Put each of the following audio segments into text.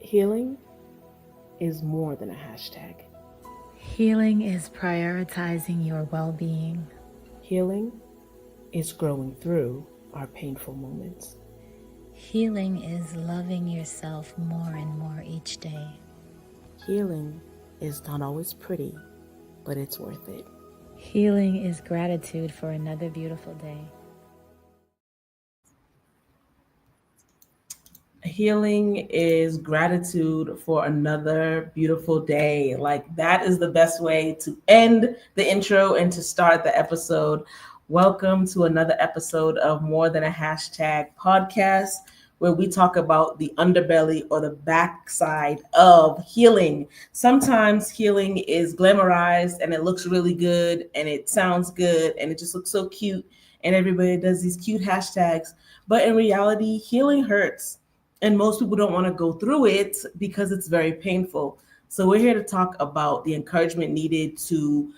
Healing is more than a hashtag. Healing is prioritizing your well-being. Healing is growing through our painful moments. Healing is loving yourself more and more each day. Healing is not always pretty, but it's worth it. Healing is gratitude for another beautiful day. Healing is gratitude for another beautiful day. Like, that is the best way to end the intro and to start the episode. Welcome to another episode of More Than a Hashtag podcast, where we talk about the underbelly or the backside of healing. Sometimes healing is glamorized and it looks really good and it sounds good and it just looks so cute and everybody does these cute hashtags. But in reality, healing hurts. And most people don't want to go through it because it's very painful. So we're here to talk about the encouragement needed to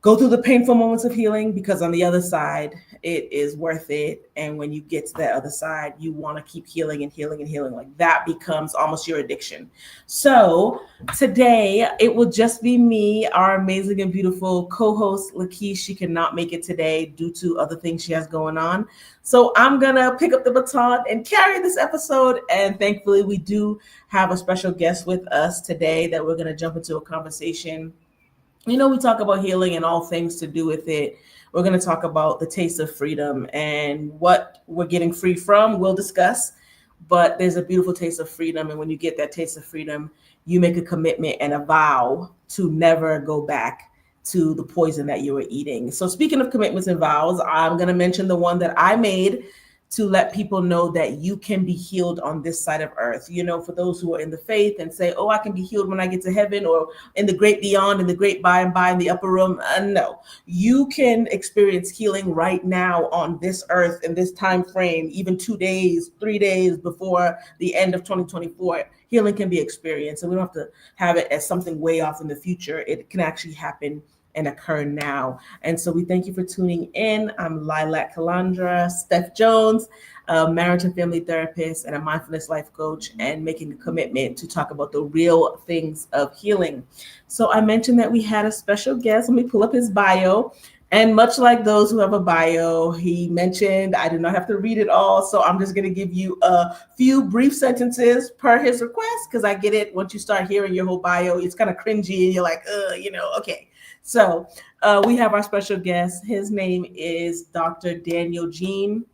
go through the painful moments of healing, because on the other side, it is worth it. And when you get to that other side, you want to keep healing and healing and healing. Like, that becomes almost your addiction. So today it will just be me, our amazing and beautiful co-host Lakeisha. She cannot make it today due to other things she has going on. So I'm gonna pick up the baton and carry this episode. And thankfully, we do have a special guest with us today that we're gonna jump into a conversation. We talk about healing and all things to do with it. We're going to talk about the taste of freedom and what we're getting free from. We'll discuss, but there's a beautiful taste of freedom. And when you get that taste of freedom, you make a commitment and a vow to never go back to the poison that you were eating. So speaking of commitments and vows, I'm going to mention the one that I made to let people know that you can be healed on this side of earth. For those who are in the faith and say, oh, I can be healed when I get to heaven, or in the great beyond, in the great by and by, in the upper room. No, you can experience healing right now on this earth in this time frame, even 2 days, 3 days before the end of 2024. Healing can be experienced, and we don't have to have it as something way off in the future. It can actually happen and occur now. And so we thank you for tuning in. I'm Lilac Calandra, Steph Jones, a marriage and family therapist and a mindfulness life coach, and making a commitment to talk about the real things of healing. So I mentioned that we had a special guest. Let me pull up his bio. And much like those who have a bio, he mentioned I do not have to read it all. So I'm just going to give you a few brief sentences per his request, because I get it. Once you start hearing your whole bio, it's kind of cringy and you're like, okay. So we have our special guest. His name is Dr. Daniel Jean.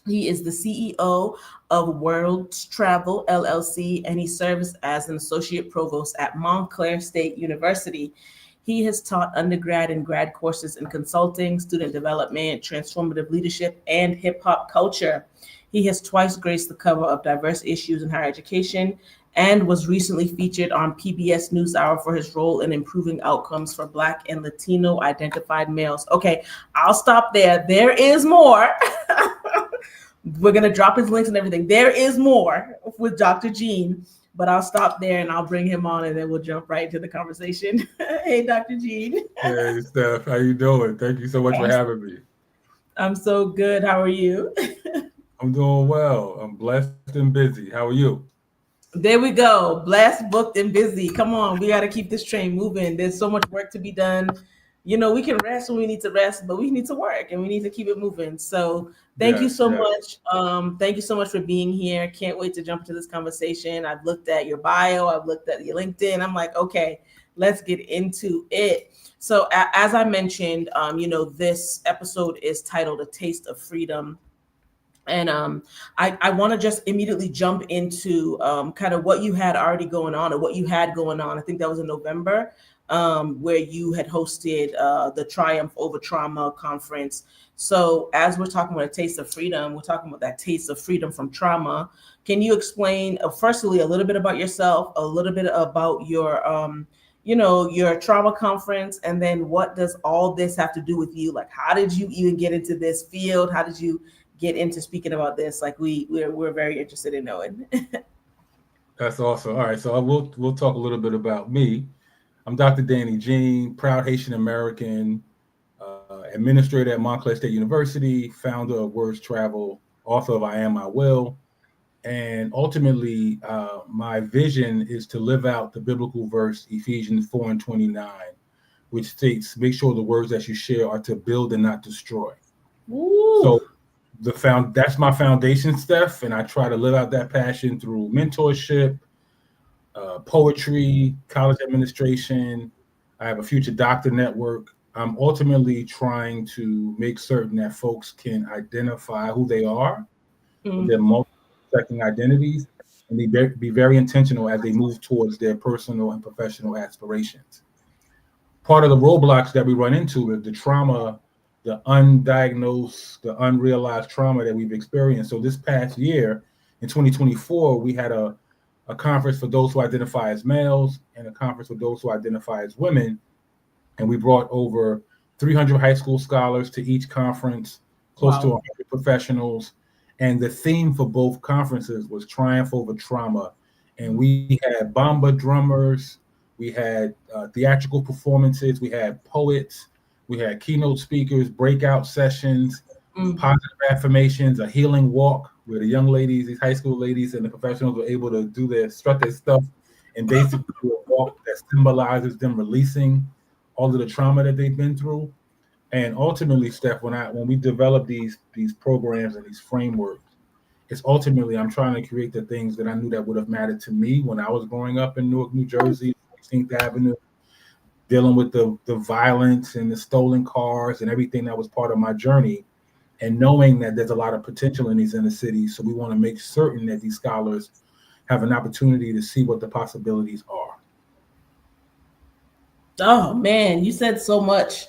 He is the CEO of World Travel LLC, and he serves as an associate provost at Montclair State University. He has taught undergrad and grad courses in consulting, student development, transformative leadership, and hip hop culture. He has twice graced the cover of Diverse Issues in Higher Education and was recently featured on PBS NewsHour for his role in improving outcomes for Black and Latino identified males. Okay, I'll stop there. There is more. We're going to drop his links and everything. There is more with Dr. Jean, but I'll stop there and I'll bring him on and then we'll jump right into the conversation. Hey, Dr. Jean. Hey, Steph, how you doing? Thank you so much for having me. I'm so good. How are you? I'm doing well. I'm blessed and busy. How are you? There we go. Blessed, booked, and busy. Come on. We got to keep this train moving. There's so much work to be done. We can rest when we need to rest, but we need to work and we need to keep it moving. So thank you so much. Thank you so much for being here. Can't wait to jump into this conversation. I've looked at your bio. I've looked at your LinkedIn. I'm like, okay, let's get into it. So as I mentioned, this episode is titled A Taste of Freedom. And I want to just immediately jump into kind of what you had already going on, or what you had going on. I think that was in November, where you had hosted the Triumph Over Trauma conference. So as we're talking about a taste of freedom, we're talking about that taste of freedom from trauma. Can you explain, firstly, a little bit about yourself, a little bit about your trauma conference, and then what does all this have to do with you? Like, how did you even get into this field? How did you get into speaking about this? Like, we're very interested in knowing. That's awesome. All right, so we'll talk a little bit about me. I'm Dr. Danny Jean, proud Haitian American, administrator at Montclair State University, founder of Words Travel, author of I Am I Will, And ultimately, my vision is to live out the biblical verse, Ephesians 4 and 29, which states, make sure the words that you share are to build and not destroy. Ooh. So that's my foundation, Steph, and I try to live out that passion through mentorship, poetry, college administration. I have a future doctor network. I'm ultimately trying to make certain that folks can identify who they are with their multi-secting identities and be very intentional as they move towards their personal and professional aspirations. Part of the roadblocks that we run into is the trauma, the undiagnosed, the unrealized trauma that we've experienced. So this past year, in 2024, we had a conference for those who identify as males and a conference for those who identify as women. And we brought over 300 high school scholars to each conference, close to 100 professionals. And the theme for both conferences was triumph over trauma. And we had bamba drummers, we had theatrical performances, we had poets, we had keynote speakers, breakout sessions, positive affirmations, a healing walk where the young ladies, these high school ladies and the professionals were able to strut their stuff and basically do a walk that symbolizes them releasing all of the trauma that they've been through. And ultimately, Steph, when we develop these programs and these frameworks, it's ultimately I'm trying to create the things that I knew that would have mattered to me when I was growing up in Newark, New Jersey, 16th Avenue, dealing with the violence and the stolen cars and everything that was part of my journey, and knowing that there's a lot of potential in these inner cities. So we want to make certain that these scholars have an opportunity to see what the possibilities are. Oh man, you said so much.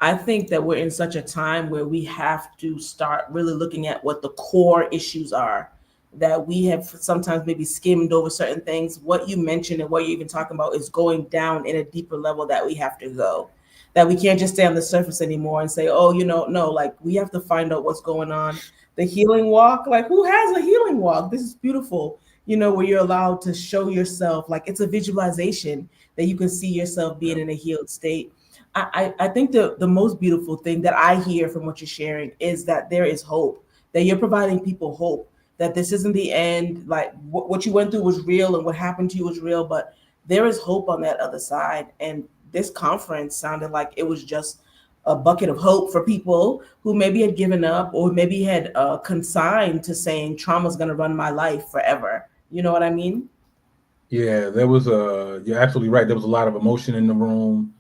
I think that we're in such a time where we have to start really looking at what the core issues are, that we have sometimes maybe skimmed over certain things. What you mentioned and what you're even talking about is going down in a deeper level that we have to go. That we can't just stay on the surface anymore and say, oh, no, like we have to find out what's going on. The healing walk, like who has a healing walk? This is beautiful, where you're allowed to show yourself, like it's a visualization that you can see yourself being in a healed state. I think the most beautiful thing that I hear from what you're sharing is that there is hope, that you're providing people hope, that this isn't the end. Like what you went through was real and what happened to you was real, but there is hope on that other side. And this conference sounded like it was just a bucket of hope for people who maybe had given up or maybe had consigned to saying trauma is going to run my life forever. You know what I mean? Yeah, you're absolutely right. There was a lot of emotion in the room.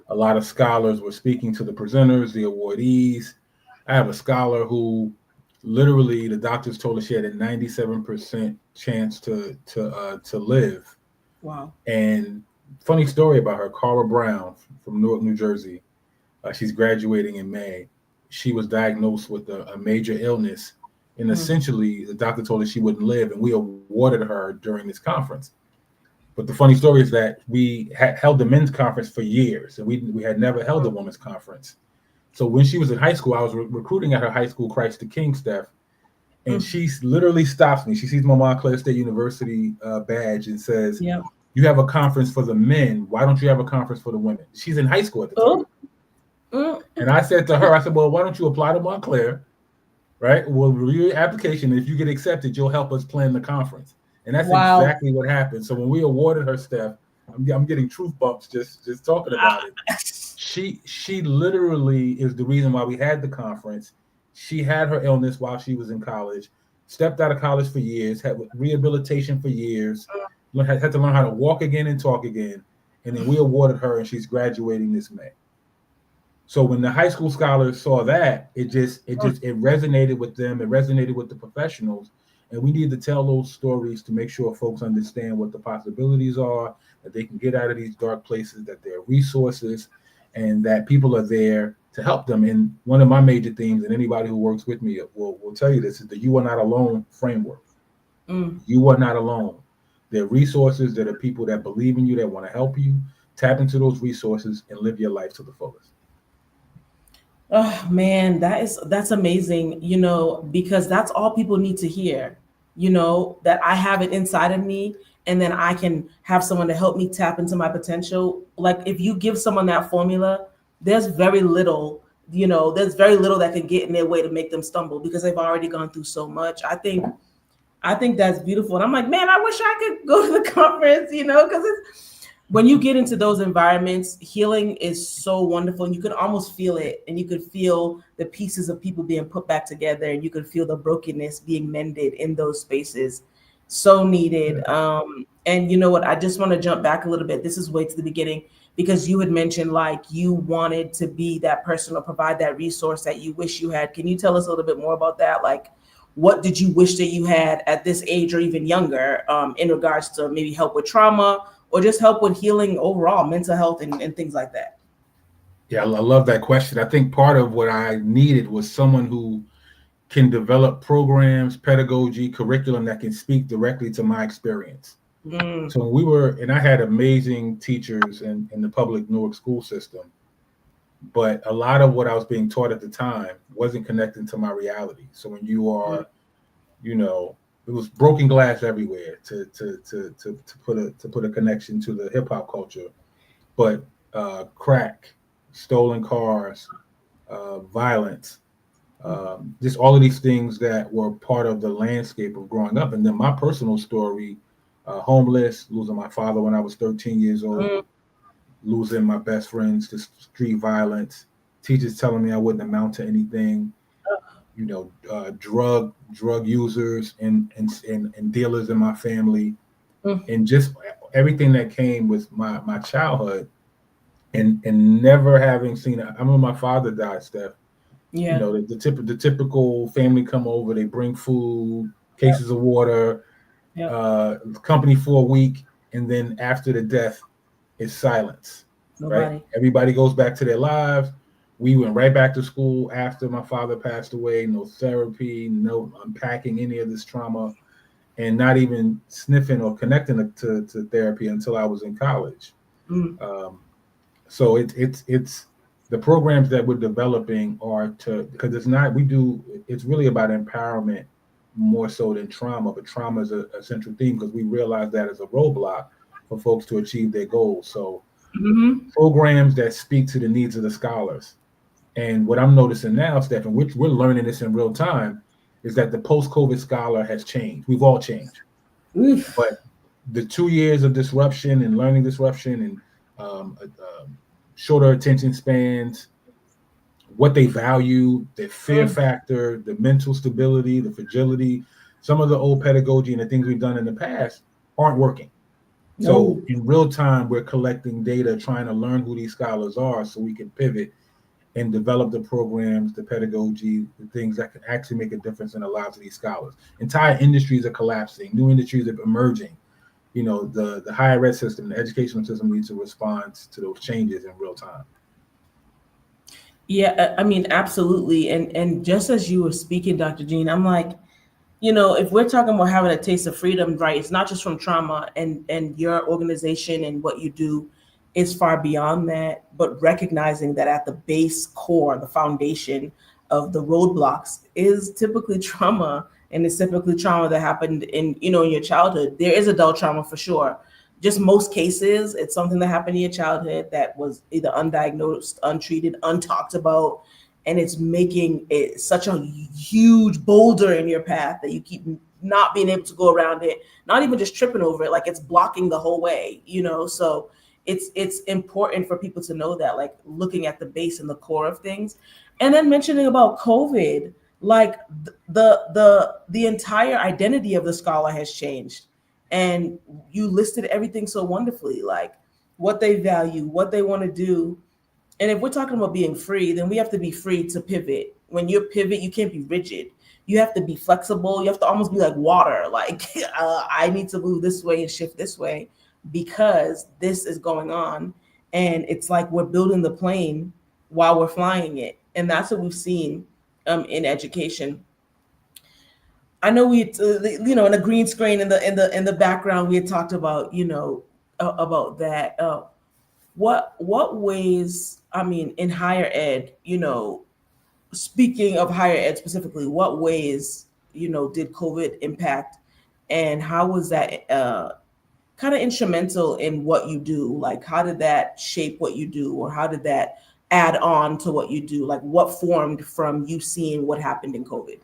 A lot of scholars were speaking to the presenters, the awardees. I have a scholar who literally the doctors told her she had a 97% chance to live. Wow. And funny story about her, Cara Brown from Newark, New Jersey. She's graduating in May. She was diagnosed with a major illness. And essentially, the doctor told her she wouldn't live, and we awarded her during this conference. But the funny story is that we had held the men's conference for years, and we had never held a women's conference. So when she was in high school, I was recruiting at her high school, Christ the King, Steph, and she literally stops me. She sees my Montclair State University badge and says, Yeah. "You have a conference for the men. Why don't you have a conference for the women?" She's in high school at the time. And I said to her, I said, "Well, why don't you apply to Montclair, right? We'll review your application, and if you get accepted, you'll help us plan the conference." And that's exactly what happened. So when we awarded her, Steph, I'm getting truth bumps just talking about it. She literally is the reason why we had the conference. She had her illness while she was in college, stepped out of college for years, had rehabilitation for years, had to learn how to walk again and talk again. And then we awarded her, and she's graduating this May. So when the high school scholars saw that, it resonated with them. It resonated with the professionals. And we need to tell those stories to make sure folks understand what the possibilities are, that they can get out of these dark places, that there are resources, and that people are there to help them. And one of my major themes, and anybody who works with me will tell you this, is the "you are not alone" framework. You are not alone. There are resources, there are people that believe in you, that want to help you. Tap into those resources and live your life to the fullest. Oh man, that's amazing, because that's all people need to hear, that I have it inside of me and then I can have someone to help me tap into my potential. Like if you give someone that formula, there's very little there's very little that can get in their way to make them stumble because they've already gone through so much. I think that's beautiful. And I'm like, man, I wish I could go to the conference, because it's when you get into those environments, healing is so wonderful. And you can almost feel it. And you could feel the pieces of people being put back together. And you could feel the brokenness being mended in those spaces. So needed. And you know what? I just want to jump back a little bit. This is way to the beginning because you had mentioned like you wanted to be that person or provide that resource that you wish you had. Can you tell us a little bit more about that? Like, what did you wish that you had at this age or even younger in regards to maybe help with trauma or just help with healing overall, mental health and things like that? Yeah, I love that question. I think part of what I needed was someone who can develop programs, pedagogy, curriculum that can speak directly to my experience. So and I had amazing teachers in the public Newark school system, but a lot of what I was being taught at the time wasn't connecting to my reality. So when you are, it was broken glass everywhere to put a connection to the hip hop culture, but crack, stolen cars, violence, just all of these things that were part of the landscape of growing up. And then my personal story, homeless, losing my father when I was 13 years old, losing my best friends to street violence, teachers telling me I wouldn't amount to anything, drug users and dealers in my family, and just everything that came with my childhood, and never having seen it. I remember my father died, Steph. Yeah. The typical family come over, they bring food, cases of water, company for a week, and then after the death, it's silence. Nobody. Right? Everybody goes back to their lives. We went right back to school after my father passed away. No therapy, no unpacking any of this trauma, and not even sniffing or connecting to therapy until I was in college. So it's the programs that we're developing are because it's really about empowerment more so than trauma, but trauma is a central theme because we realize that as a roadblock for folks to achieve their goals. So programs that speak to the needs of the scholars. And what I'm noticing now, Steph, and which we're learning this in real time, is that the post-COVID scholar has changed. We've all changed. But the 2 years of disruption and learning disruption and shorter attention spans, what they value, their fear factor, the mental stability, the fragility, some of the old pedagogy and the things we've done in the past aren't working. So in real time, we're collecting data, trying to learn who these scholars are so we can pivot and develop the programs, the pedagogy, the things that can actually make a difference in the lives of these scholars. Entire industries are collapsing. New industries are emerging. The higher ed system, the educational system needs to respond to those changes in real time. Yeah, I mean, absolutely. And just as you were speaking, Dr. Jean, I'm like, if we're talking about having a taste of freedom, right, it's not just from trauma and your organization and what you do is far beyond that, but recognizing that at the base core, the foundation of the roadblocks is typically trauma, and it's typically trauma that happened in your childhood. There is adult trauma for sure. Just most cases, it's something that happened in your childhood that was either undiagnosed, untreated, untalked about, and it's making it such a huge boulder in your path that you keep not being able to go around it, not even just tripping over it, like it's blocking the whole way, so it's important for people to know that, like looking at the base and the core of things. And then mentioning about COVID, like the entire identity of the scholar has changed. And you listed everything so wonderfully, like what they value, what they want to do. And if we're talking about being free, then we have to be free to pivot. When you pivot, you can't be rigid. You have to be flexible. You have to almost be like water. Like, I need to move this way and shift this way because this is going on. And it's like we're building the plane while we're flying it. And that's what we've seen in education. I know we, in a green screen in the background, we had talked about, about that. What ways, I mean, in higher ed, speaking of higher ed specifically, what ways, did COVID impact, and how was that kind of instrumental in what you do? Like, how did that shape what you do, or how did that add on to what you do? Like what formed from you seeing what happened in COVID?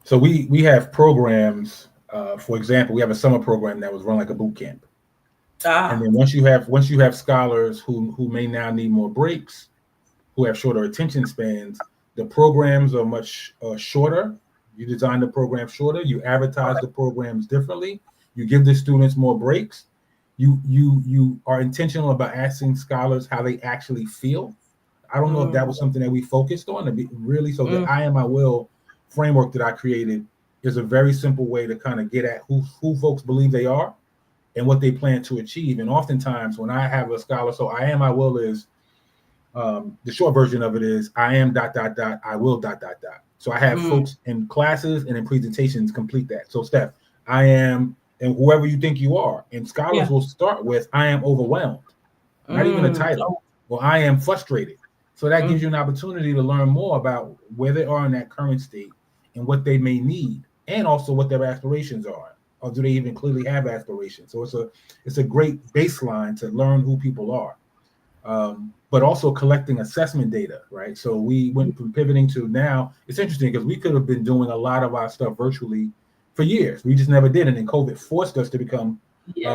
So we have programs. For example, we have a summer program that was run like a boot camp. And then once you have scholars who may now need more breaks, who have shorter attention spans, the programs are much shorter. You design the program shorter. You advertise the programs differently. You give the students more breaks. You are intentional about asking scholars how they actually feel. I don't know if that was something that we focused on to be really. So the I Am I Will framework that I created is a very simple way to kind of get at who folks believe they are and what they plan to achieve. And oftentimes when I have a scholar, so I Am I Will is the short version of it is I am ... I will ... So I have folks in classes and in presentations complete that. So Steph, I am, and whoever you think you are, and scholars will start with I am overwhelmed, not even a title. Well, I am frustrated. So that gives you an opportunity to learn more about where they are in that current state and what they may need, and also what their aspirations are, or do they even clearly have aspirations. So it's a great baseline to learn who people are. But also collecting assessment data, right? So we went from pivoting to now, it's interesting because we could have been doing a lot of our stuff virtually for years. We just never did. And then COVID forced us to become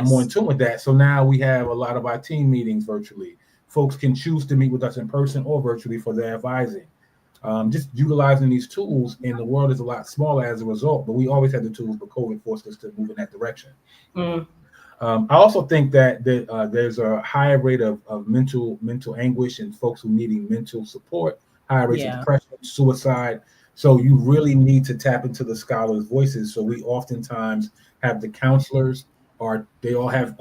more in tune with that. So now we have a lot of our team meetings virtually. Folks can choose to meet with us in person or virtually for their advising. Just utilizing these tools, and the world is a lot smaller as a result, but we always had the tools, but COVID forced us to move in that direction. I also think that there's a higher rate of mental anguish and folks who needing mental support, higher rates of depression, suicide. So you really need to tap into the scholars' voices. So we oftentimes have the counselors, or they all have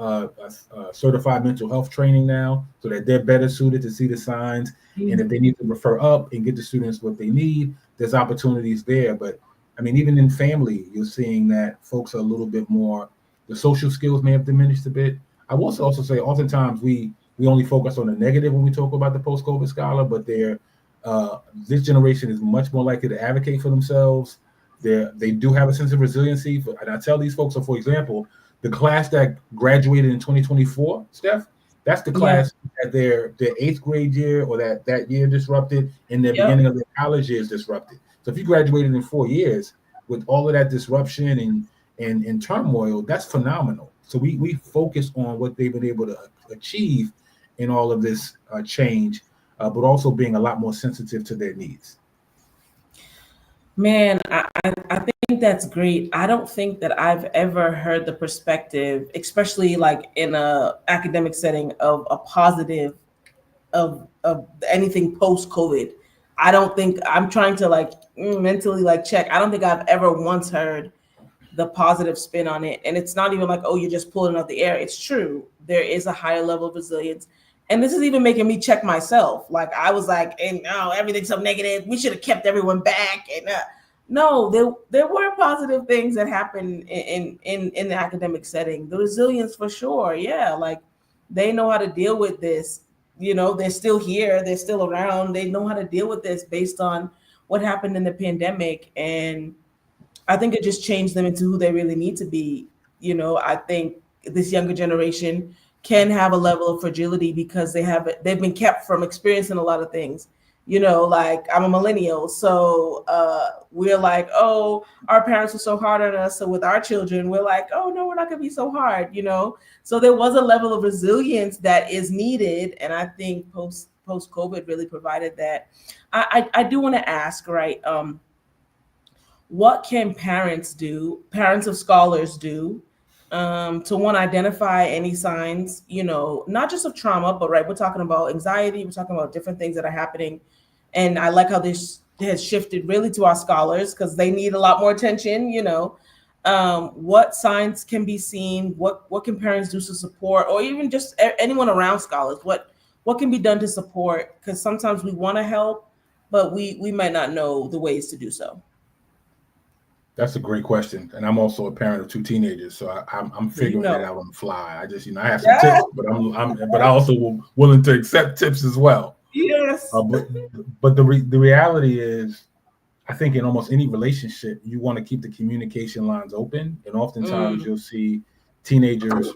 certified mental health training now, so that they're better suited to see the signs. And if they need to refer up and get the students what they need, there's opportunities there. But I mean, even in family, you're seeing that folks are a little bit more, the social skills may have diminished a bit. I will also say oftentimes we only focus on the negative when we talk about the post-COVID scholar, but this generation is much more likely to advocate for themselves. They do have a sense of resiliency. And I tell these folks, so for example, the class that graduated in 2024, Steph, that's the class that their 8th grade year or that year disrupted, and their beginning of their college years disrupted. So if you graduated in 4 years with all of that disruption and turmoil, that's phenomenal. So we focus on what they've been able to achieve in all of this change, but also being a lot more sensitive to their needs. Man, I think that's great. I don't think that I've ever heard the perspective, especially like in a academic setting, of a positive of anything post COVID. I don't think, I'm trying to like mentally like check. I don't think I've ever once heard the positive spin on it. And it's not even like, oh, you're just pulling out the air. It's true. There is a higher level of resilience. And this is even making me check myself. Like I was like, and no, everything's so negative. We should have kept everyone back. And no, there were positive things that happened in the academic setting. The resilience for sure. Yeah. Like they know how to deal with this. You know, they're still here. They're still around. They know how to deal with this based on what happened in the pandemic. And I think it just changed them into who they really need to be. You know, I think this younger generation can have a level of fragility because they've been kept from experiencing a lot of things. You know, like I'm a millennial, so we're like, oh, our parents were so hard on us. So with our children, we're like, oh no, we're not gonna be so hard. You know, so there was a level of resilience that is needed, and I think post COVID really provided that. I do want to ask, right? What can parents of scholars do, to one, identify any signs, you know, not just of trauma, but right, we're talking about anxiety, we're talking about different things that are happening. And I like how this has shifted really to our scholars because they need a lot more attention, you know. What signs can be seen? What can parents do to support, or even just anyone around scholars? What can be done to support? Because sometimes we want to help, but we might not know the ways to do so. That's a great question, and I'm also a parent of 2 teenagers, so I'm figuring that out on the fly. I just, I have some tips, but I also willing to accept tips as well. Yes. But the reality is, I think in almost any relationship, you want to keep the communication lines open, and oftentimes you'll see teenagers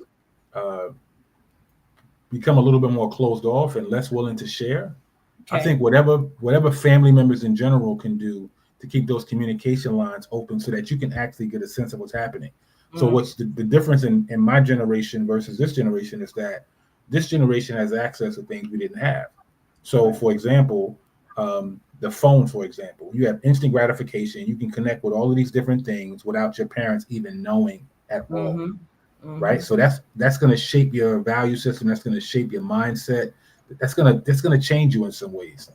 become a little bit more closed off and less willing to share. I Okay. think whatever family members in general can do to keep those communication lines open so that you can actually get a sense of what's happening. So Mm, what's the difference in my generation versus this generation is that this generation has access to things we didn't have. So right. for example, the phone, for example, you have instant gratification. You can connect with all of these different things without your parents even knowing at all, Mm-hmm. right? Mm-hmm. So that's going to shape your value system. That's going to shape your mindset. That's going to change you in some ways.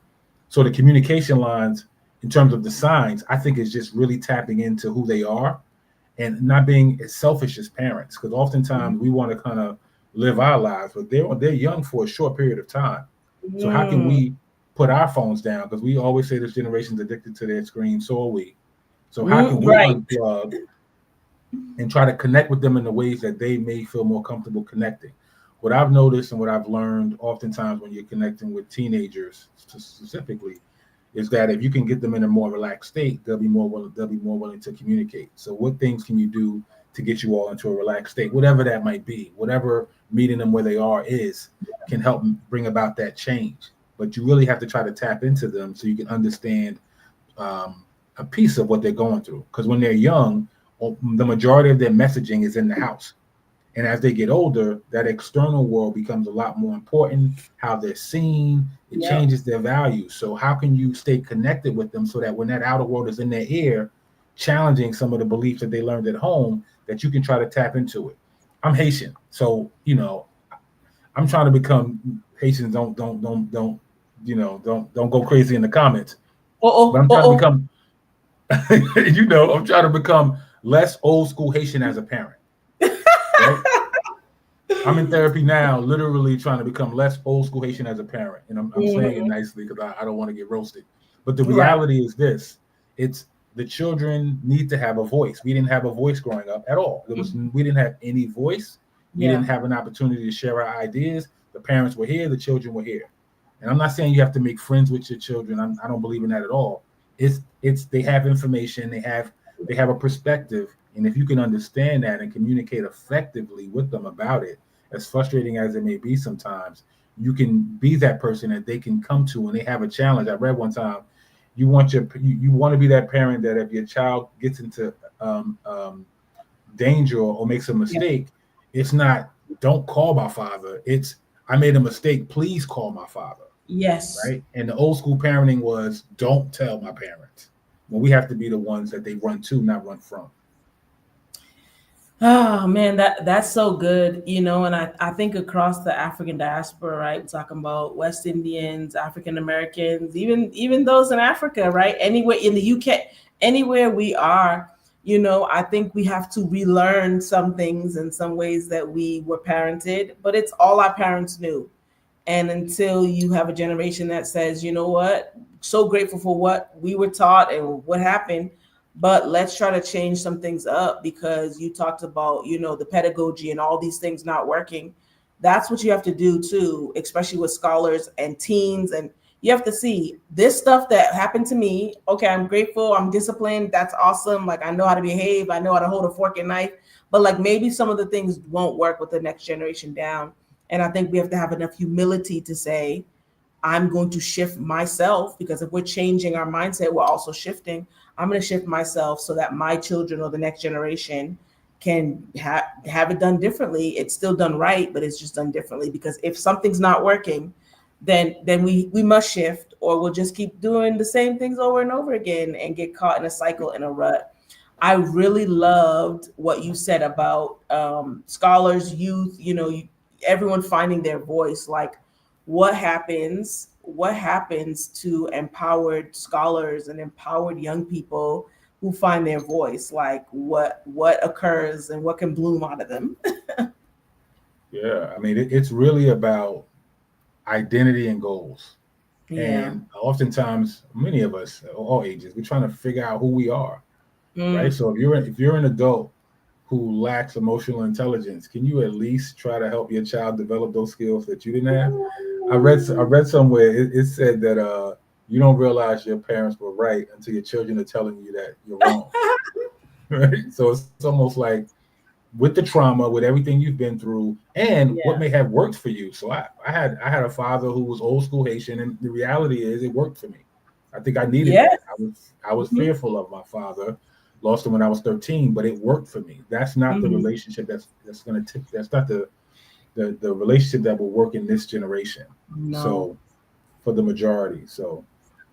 So the communication lines, in terms of the signs, I think is just really tapping into who they are and not being as selfish as parents. Because oftentimes we want to kind of live our lives, but they're young for a short period of time. So how can Mm, we put our phones down? Because we always say this generation's addicted to their screen, so are we. So how can we right. unplug and try to connect with them in the ways that they may feel more comfortable connecting? What I've noticed and what I've learned oftentimes when you're connecting with teenagers specifically is that if you can get them in a more relaxed state, they'll be more willing to communicate. So what things can you do to get you all into a relaxed state? Whatever that might be, whatever meeting them where they are is can help bring about that change. But you really have to try to tap into them so you can understand um, a piece of what they're going through. Because when they're young, the majority of their messaging is in the house. And as they get older, that external world becomes a lot more important, how they're seen, it Yep. changes their values. So, how can you stay connected with them so that when that outer world is in their ear, challenging some of the beliefs that they learned at home, that you can try to tap into it? I'm Haitian. So, I'm trying to become Haitians don't go crazy in the comments. Oh, But oh, I'm trying to oh, become I'm trying to become less old school Haitian as a parent, right? I'm in therapy now, literally trying to become less old school Haitian as a parent. And I'm oh. saying it nicely because I don't want to get roasted. But the Right. reality is this: it's the children need to have a voice. We didn't have a voice growing up at all. We didn't have any voice. We didn't Yeah. have an opportunity to share our ideas. The parents were here, the children were here. And I'm not saying you have to make friends with your children. I don't believe in that at all. It's they have information, they have a perspective, and if you can understand that and communicate effectively with them about it, as frustrating as it may be sometimes, you can be that person that they can come to when they have a challenge. I read one time, you want to be that parent that if your child gets into um, um, danger or makes a Yeah. mistake, it's not don't call my father. It's I made a mistake. Please call my father, Yes. right? And the old school parenting was don't tell my parents. Well, we have to be the ones that they run to, not run from. Oh man, that's so good, and I think across the African diaspora, right? We're talking about West Indians, African Americans, even those in Africa, right? Anywhere in the UK, anywhere we are, I think we have to relearn some things in some ways that we were parented, but it's all our parents knew. And until you have a generation that says, you know what, so grateful for what we were taught and what happened, but let's try to change some things up because you talked about, the pedagogy and all these things not working. That's what you have to do too, especially with scholars and teens. And you have to see this stuff that happened to me. Okay, I'm grateful, I'm disciplined, that's awesome. Like I know how to behave, I know how to hold a fork and knife, but like maybe some of the things won't work with the next generation down. And I think we have to have enough humility to say, I'm going to shift myself because if we're changing our mindset, we're also shifting. I'm going to shift myself so that my children or the next generation can have it done differently. It's still done right, but it's just done differently. Because if something's not working, then we must shift, or we'll just keep doing the same things over and over again and get caught in a cycle, in a rut. I really loved what you said about scholars, youth, everyone finding their voice. Like, what happens to empowered scholars and empowered young people who find their voice? Like, what occurs and what can bloom out of them? Yeah, I mean, it's really about identity and goals. Yeah. And oftentimes, many of us, all ages, we're trying to figure out who we are, right? Mm. So if you're an adult who lacks emotional intelligence, can you at least try to help your child develop those skills that you didn't have? I read somewhere it said that you don't realize your parents were right until your children are telling you that you're wrong. Right? So it's almost like with the trauma, with everything you've been through, and what Yeah. may have worked for you. So I had a father who was old school Haitian, and the reality is it worked for me. I think I needed Yes. that. I was Hmm. fearful of my father, lost him when I was 13, but it worked for me. That's not the Hmm. relationship that's gonna tip. That's not the relationship that will work in this generation. No. So for the majority, so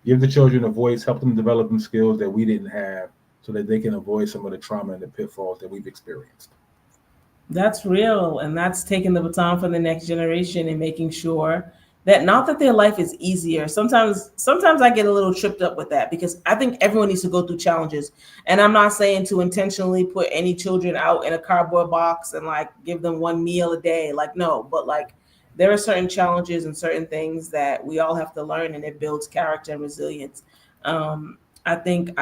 give the children a voice, help them develop them skills that we didn't have, so that they can avoid some of the trauma and the pitfalls that we've experienced. That's real. And that's taking the baton for the next generation and making sure that not that their life is easier. Sometimes I get a little tripped up with that because I think everyone needs to go through challenges. And I'm not saying to intentionally put any children out in a cardboard box and like give them one meal a day. Like, no, but like there are certain challenges and certain things that we all have to learn and it builds character and resilience. Um, I think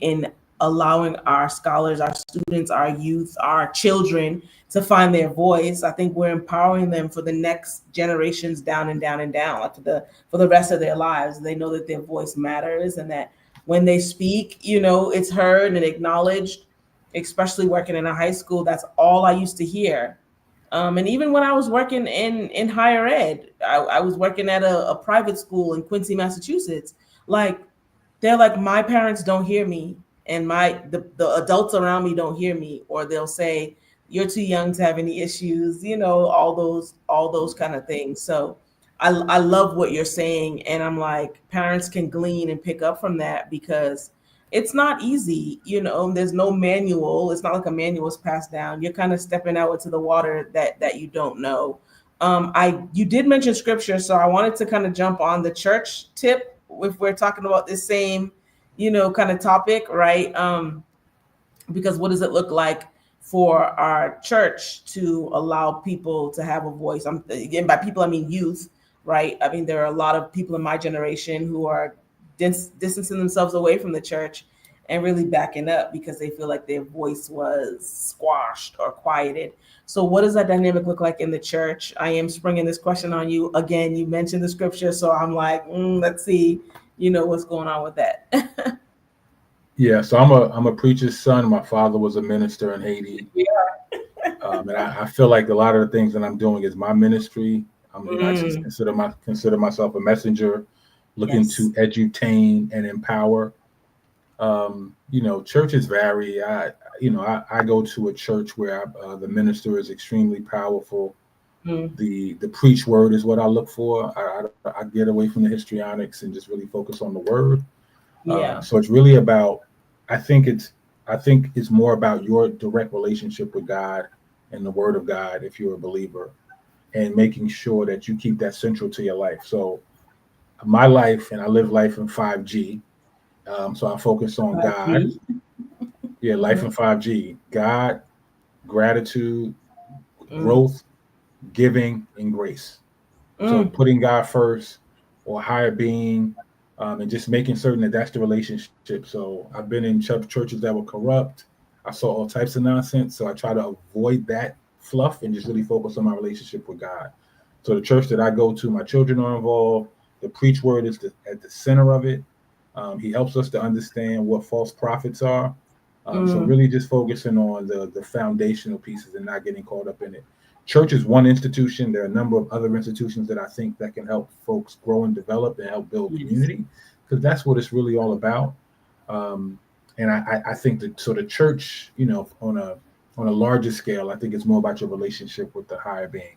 in allowing our scholars, our students, our youth, our children to find their voice. I think we're empowering them for the next generations down and down and down, like for the rest of their lives. They know that their voice matters and that when they speak, it's heard and acknowledged. Especially working in a high school, that's all I used to hear. And even when I was working in higher ed, I was working at a private school in Quincy, Massachusetts. Like they're like my parents don't hear me and the adults around me don't hear me, or they'll say you're too young to have any issues, all those kind of things. So I love what you're saying, and I'm like parents can glean and pick up from that because it's not easy. There's no manual. It's not like a manual is passed down. You're kind of stepping out into the water that you don't know. You did mention scripture, so I wanted to kind of jump on the church tip if we're talking about this same, kind of topic, right? Because what does it look like for our church to allow people to have a voice? Again, by people I mean youth, right? I mean there are a lot of people in my generation who are distancing themselves away from the church and really backing up because they feel like their voice was squashed or quieted. So what does that dynamic look like in the church? I am springing this question on you again. You mentioned the scripture, so I'm like, let's see, what's going on with that. Yeah, so I'm a preacher's son. My father was a minister in Haiti, Yeah. and I feel like a lot of the things that I'm doing is my ministry. I just Mm, consider myself a messenger, looking yes. to edutain and empower. Churches vary. I go to a church where the minister is extremely powerful. Mm, The preach word is what I look for. I get away from the histrionics and just really focus on the word. yeah. So it's really about. I think it's. I think it's more about your direct relationship with God and the Word of God if you're a believer, and making sure that you keep that central to your life. So my life, and I live life in 5G. So I focus on God. 5G. Yeah, life Mm-hmm. in 5G. God, gratitude, Mm, growth, giving, and grace. So mm, putting God first, or higher being, and just making certain that that's the relationship. So I've been in churches that were corrupt. I saw all types of nonsense. So I try to avoid that fluff and just really focus on my relationship with God. So the church that I go to, my children are involved. The preach word is at the center of it. He helps us to understand what false prophets are. So mm. really just focusing on the foundational pieces and not getting caught up in it. Church is one institution. There are a number of other institutions that I think that can help folks grow and develop and help build Yes. community, because that's what it's really all about. Um, and I think that, so the church, on a larger scale, I think it's more about your relationship with the higher being.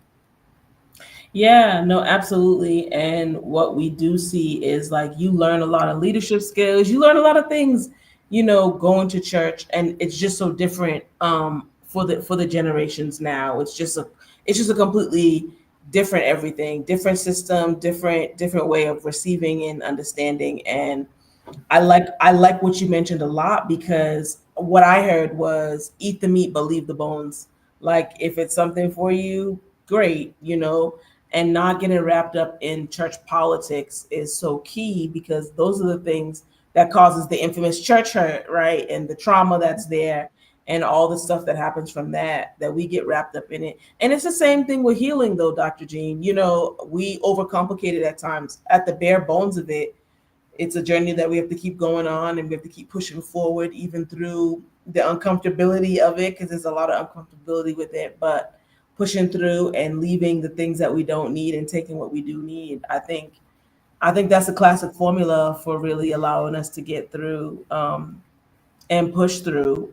Yeah, no, absolutely. And what we do see is like you learn a lot of leadership skills. You learn a lot of things, going to church, and it's just so different for the generations now. It's just a completely different everything, different system, different way of receiving and understanding. And I like what you mentioned a lot because what I heard was eat the meat but leave the bones. Like if it's something for you, great, and not getting wrapped up in church politics is so key because those are the things that causes the infamous church hurt, right? And the trauma that's there and all the stuff that happens from that we get wrapped up in it. And it's the same thing with healing though, Dr. Jean. We overcomplicate it at times. At the bare bones of it, it's a journey that we have to keep going on, and we have to keep pushing forward even through the uncomfortability of it, because there's a lot of uncomfortability with it, but pushing through and leaving the things that we don't need and taking what we do need. I think that's a classic formula for really allowing us to get through, and push through.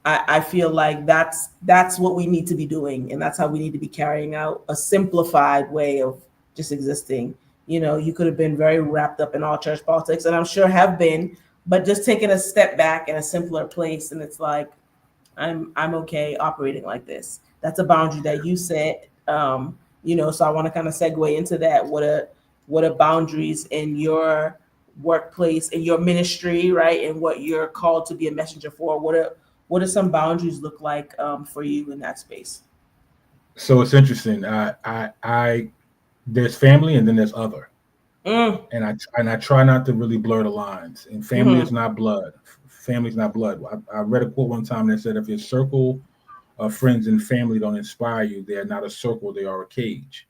I feel like that's what we need to be doing, and that's how we need to be carrying out a simplified way of just existing. You could have been very wrapped up in all church politics, and I'm sure have been, but just taking a step back in a simpler place, and it's like I'm okay operating like this. That's a boundary that you set. So I want to kind of segue into that. What are boundaries in your workplace, in your ministry, right? And what you're called to be a messenger for? What do some boundaries look like for you in that space? So it's interesting. I there's family and then there's other, Mm, and I try not to really blur the lines. And family is mm-hmm. not blood. Family's not blood. I read a quote one time that said, if your circle of friends and family don't inspire you, they are not a circle, they are a cage.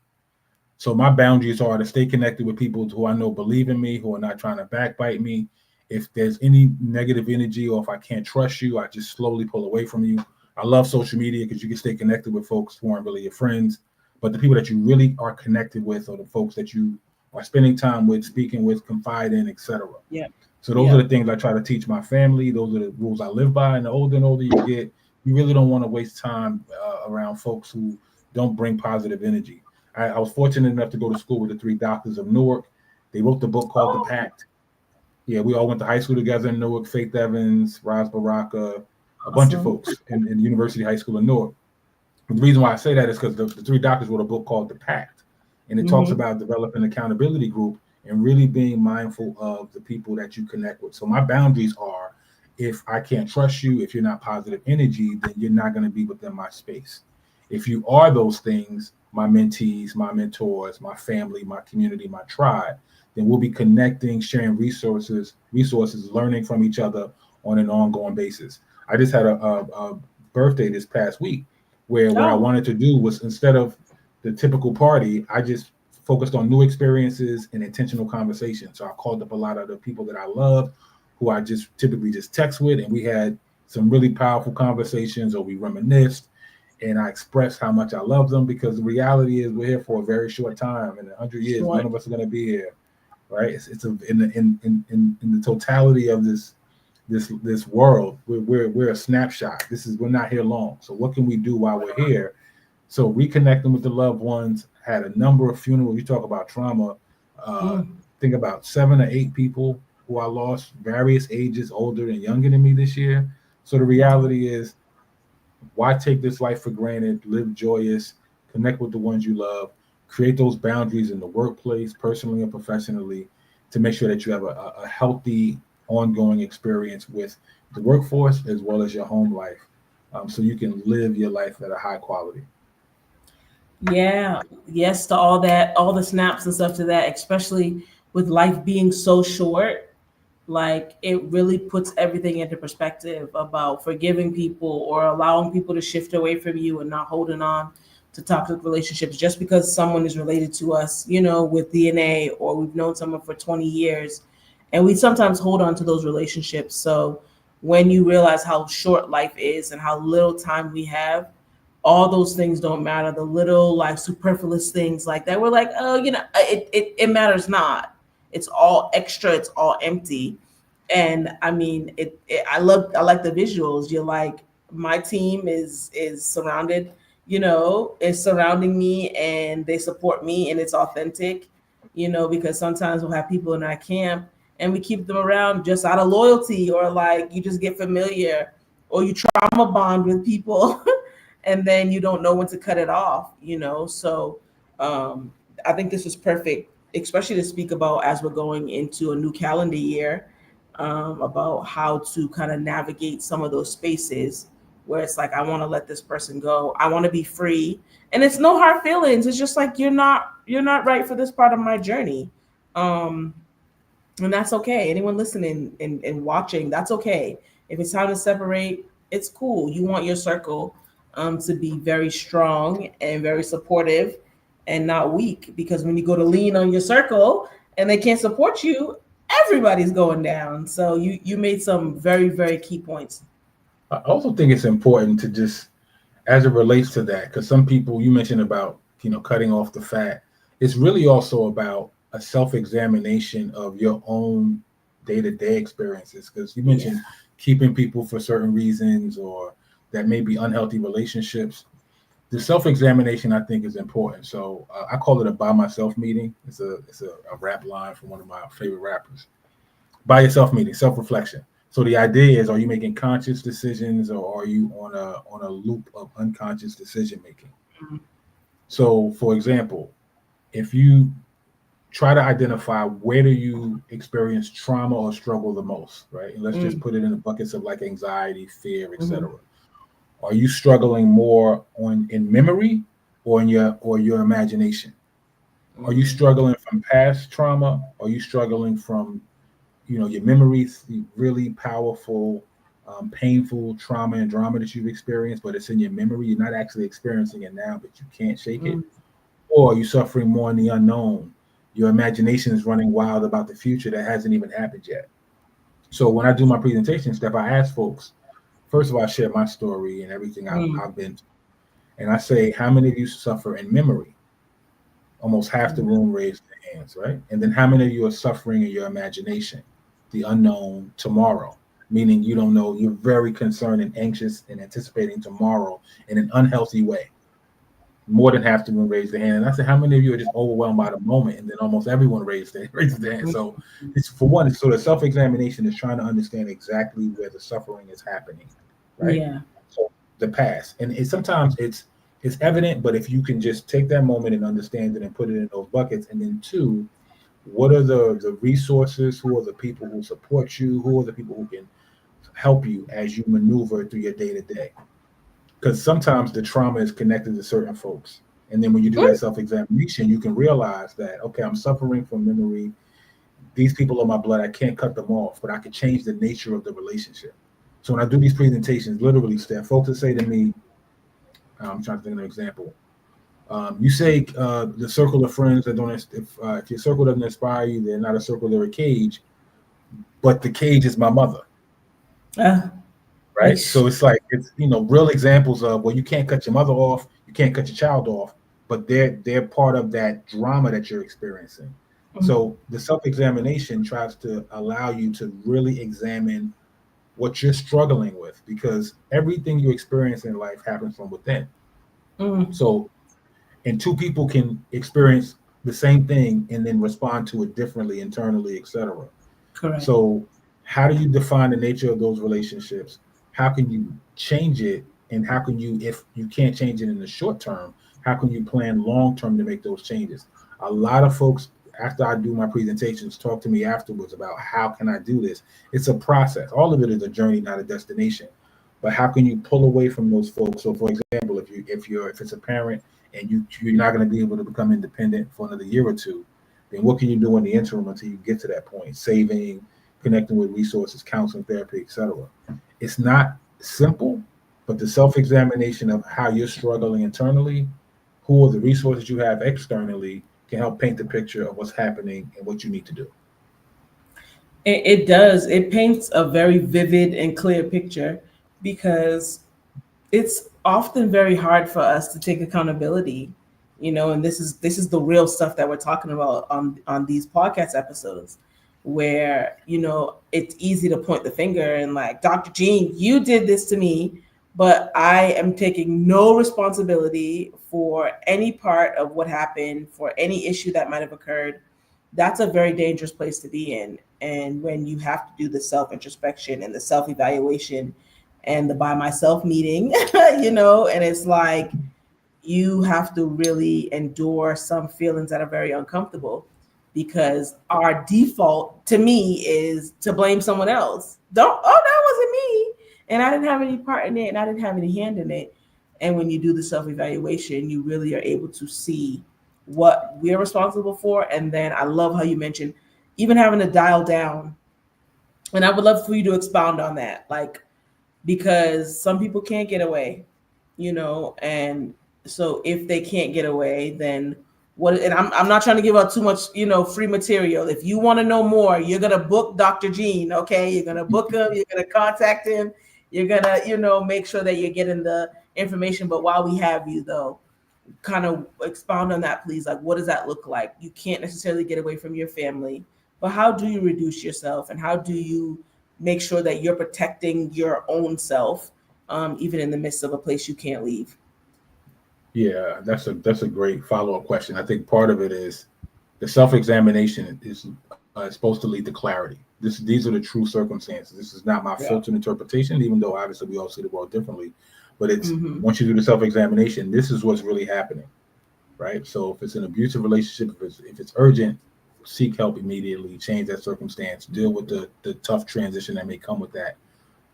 So my boundaries are to stay connected with people who I know believe in me, who are not trying to backbite me. If there's any negative energy, or if I can't trust you, I just slowly pull away from you. I love social media because you can stay connected with folks who aren't really your friends, but the people that you really are connected with are the folks that you are spending time with, speaking with, confide in, etc. Yeah. So those are the things I try to teach my family. Those are the rules I live by. And the older you get, you really don't want to waste time around folks who don't bring positive energy. I was fortunate enough to go to school with the three doctors of Newark. They wrote the book called The Pact. Yeah, we all went to high school together in Newark. Faith Evans, Roz Baraka, a bunch of folks in University High School in Newark. And the reason why I say that is because the three doctors wrote a book called The Pact. And it talks about developing an accountability group and really being mindful of the people that you connect with. So my boundaries are, if I can't trust you, if you're not positive energy, then you're not going to be within my space. If you are those things, my mentees, my mentors, my family, my community, my tribe, then we'll be connecting, sharing resources, learning from each other on an ongoing basis. I just had a birthday this past week where what I wanted to do was, instead of the typical party, I just focused on new experiences and intentional conversations. So I called up a lot of the people that I love, who I just typically just text with, and we had some really powerful conversations, or we reminisced, and I expressed how much I love them, because the reality is we're here for a very short time. In 100 years, none of us are going to be here, right? In the totality of this world, we're a snapshot. We're not here long. So what can we do while we're here? So reconnecting with the loved ones. Had a number of funerals. You talk about trauma. Think about 7 or 8 people who I lost, various ages, older and younger than me this year. So the reality is, why take this life for granted? Live joyous, connect with the ones you love, create those boundaries in the workplace, personally and professionally, to make sure that you have a healthy, ongoing experience with the workforce as well as your home life, so you can live your life at a high quality. Yeah, yes to all that, all the snaps and stuff to that, especially with life being so short. Like, it really puts everything into perspective about forgiving people or allowing people to shift away from you and not holding on to toxic relationships just because someone is related to us, with DNA, or we've known someone for 20 years. And we sometimes hold on to those relationships. So when you realize how short life is and how little time we have, all those things don't matter. The little, like, superfluous things like that, we're like, oh, it matters not. It's all extra. It's all empty. And I mean, I like the visuals. You're like, my team is surrounded, is surrounding me, and they support me, and it's authentic, because sometimes we'll have people in our camp and we keep them around just out of loyalty, or like you just get familiar, or you trauma bond with people and then you don't know when to cut it off, So I think this is perfect, especially to speak about as we're going into a new calendar year, about how to kind of navigate some of those spaces where it's like, I want to let this person go. I want to be free. And it's no hard feelings. It's just like, you're not right for this part of my journey. And that's okay. Anyone listening and watching, that's okay. If it's time to separate, it's cool. You want your circle to be very strong and very supportive and not weak, because when you go to lean on your circle and they can't support you, everybody's going down. So you made some very, very key points. I also think it's important to just, as it relates to that, because some people, you mentioned about, cutting off the fat. It's really also about a self-examination of your own day-to-day experiences. Because you mentioned keeping people for certain reasons, or that may be unhealthy relationships. The self-examination, I think, is important. So I call it a by myself meeting. It's a rap line from one of my favorite rappers. By yourself meeting, self-reflection. So the idea is, are you making conscious decisions, or are you on a loop of unconscious decision making? So, for example, if you try to identify, where do you experience trauma or struggle the most, right? And let's just put it in the buckets of like anxiety, fear, etc. Are you struggling more in memory, or your imagination? Are you struggling from past trauma? Are you struggling from your memories, the really powerful, painful trauma and drama that you've experienced, but it's in your memory? You're not actually experiencing it now, but you can't shake it. Or are you suffering more in the unknown? Your imagination is running wild about the future that hasn't even happened yet. So when I do my presentation stuff, I ask folks, first of all, I share my story and everything I've been through. And I say, how many of you suffer in memory? Almost half the room raised their hands, right? And then how many of you are suffering in your imagination, the unknown, tomorrow? Meaning you don't know, you're very concerned and anxious and anticipating tomorrow in an unhealthy way. More than half the room raised their hand. And I said, how many of you are just overwhelmed by the moment? And then almost everyone raises their hand. So it's, for one, it's sort of self-examination is trying to understand exactly where the suffering is happening, right? Yeah. So the past. And sometimes it's evident, but if you can just take that moment and understand it and put it in those buckets. And then two, what are the resources? Who are the people who support you? Who are the people who can help you as you maneuver through your day-to-day? Because sometimes the trauma is connected to certain folks. And then when you do that self-examination, you can realize that, okay, I'm suffering from memory. These people are my blood. I can't cut them off, but I can change the nature of the relationship. So when I do these presentations, literally, Steph, folks that say to me, I'm trying to think of an example. You say the circle of friends that don't, if your circle doesn't inspire you, they're not a circle, they're a cage. But the cage is my mother. Right. So it's like, it's, real examples of, well, you can't cut your mother off, you can't cut your child off, but they're part of that drama that you're experiencing. So the self-examination tries to allow you to really examine what you're struggling with, because everything you experience in life happens from within. So, and two people can experience the same thing and then respond to it differently internally, etc. Correct. So how do you define the nature of those relationships? How can you change it? And how can you, if you can't change it in the short term, how can you plan long term to make those changes? A lot of folks, after I do my presentations, talk to me afterwards about, how can I do this? It's a process. All of it is a journey, not a destination. But how can you pull away from those folks? So, for example, if it's a parent and you're not going to be able to become independent for another year or two, then what can you do in the interim until you get to that point? Saving, connecting with resources, counseling, therapy, etc. It's not simple, but the self-examination of how you're struggling internally, who are the resources you have externally, can help paint the picture of what's happening and what you need to do. It does. It paints a very vivid and clear picture, because it's often very hard for us to take accountability, and this is the real stuff that we're talking about on these podcast episodes, where it's easy to point the finger and like, Dr. Jean, you did this to me, but I am taking no responsibility for any part of what happened, for any issue that might have occurred. That's a very dangerous place to be in. And when you have to do the self introspection and the self evaluation and the by myself meeting, and it's like, you have to really endure some feelings that are very uncomfortable, because our default, to me, is to blame someone else. That wasn't me. And I didn't have any part in it, and I didn't have any hand in it. And when you do the self-evaluation, you really are able to see what we're responsible for. And then I love how you mentioned even having to dial down. And I would love for you to expound on that. Like, because some people can't get away, and so if they can't get away, then And I'm not trying to give out too much, free material. If you want to know more, you're gonna book Dr. Gene, okay? You're gonna book him, you're gonna contact him, you're gonna, make sure that you're getting the information. But while we have you though, kind of expound on that, please. Like, what does that look like? You can't necessarily get away from your family, but how do you reduce yourself, and how do you make sure that you're protecting your own self, even in the midst of a place you can't leave? Yeah, that's a great follow-up question. I think part of it is the self-examination is supposed to lead to clarity. These are the true circumstances. This is not my filtered interpretation, even though obviously we all see the world differently. But it's once you do the self-examination, this is what's really happening, right? So if it's an abusive relationship, if it's urgent, seek help immediately, change that circumstance, deal with the tough transition that may come with that.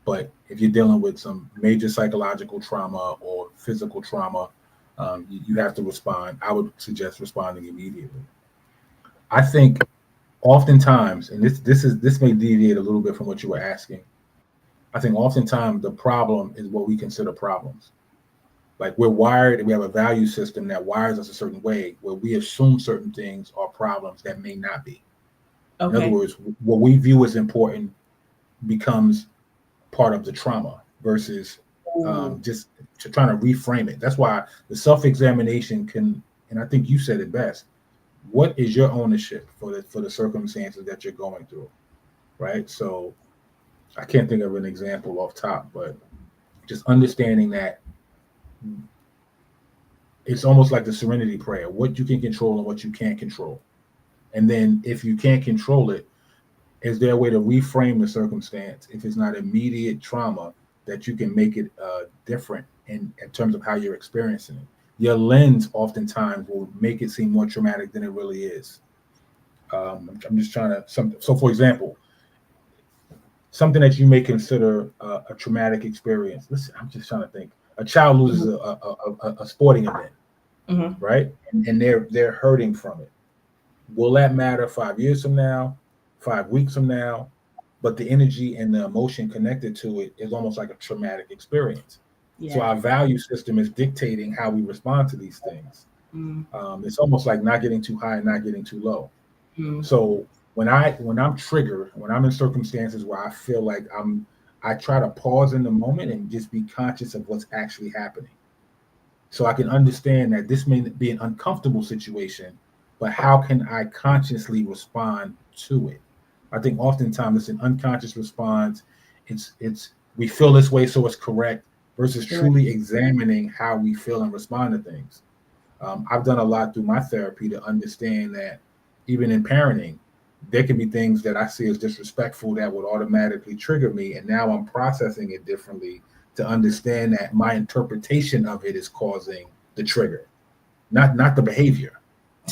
But if you're dealing with some major psychological trauma or physical trauma, you have to respond. I would suggest responding immediately. I think oftentimes, and this may deviate a little bit from what you were asking. I think oftentimes the problem is what we consider problems. Like we're wired, we have a value system that wires us a certain way where we assume certain things are problems that may not be. Okay. In other words, what we view as important becomes part of the trauma versus just trying to reframe it. That's why the self-examination can, and I think you said it best, what is your ownership for the circumstances that you're going through, right? So I can't think of an example off top, but just understanding that it's almost like the serenity prayer, what you can control and what you can't control. And then if you can't control it, is there a way to reframe the circumstance if it's not immediate trauma that you can make it different in terms of how you're experiencing it? Your lens oftentimes will make it seem more traumatic than it really is. I'm just trying to, so for example, something that you may consider a traumatic experience. Listen, I'm just trying to think. A child loses a sporting event, right? And they're hurting from it. Will that matter 5 years from now, 5 weeks from now? But the energy and the emotion connected to it is almost like a traumatic experience. Yeah. So our value system is dictating how we respond to these things. It's almost like not getting too high and not getting too low. So when I'm triggered, when I'm in circumstances where I feel like I try to pause in the moment and just be conscious of what's actually happening. So I can understand that this may be an uncomfortable situation, but how can I consciously respond to it? I think oftentimes it's an unconscious response. It's we feel this way, so it's correct, versus truly examining how we feel and respond to things. I've done a lot through my therapy to understand that even in parenting, there can be things that I see as disrespectful that would automatically trigger me. And now I'm processing it differently to understand that my interpretation of it is causing the trigger, not the behavior.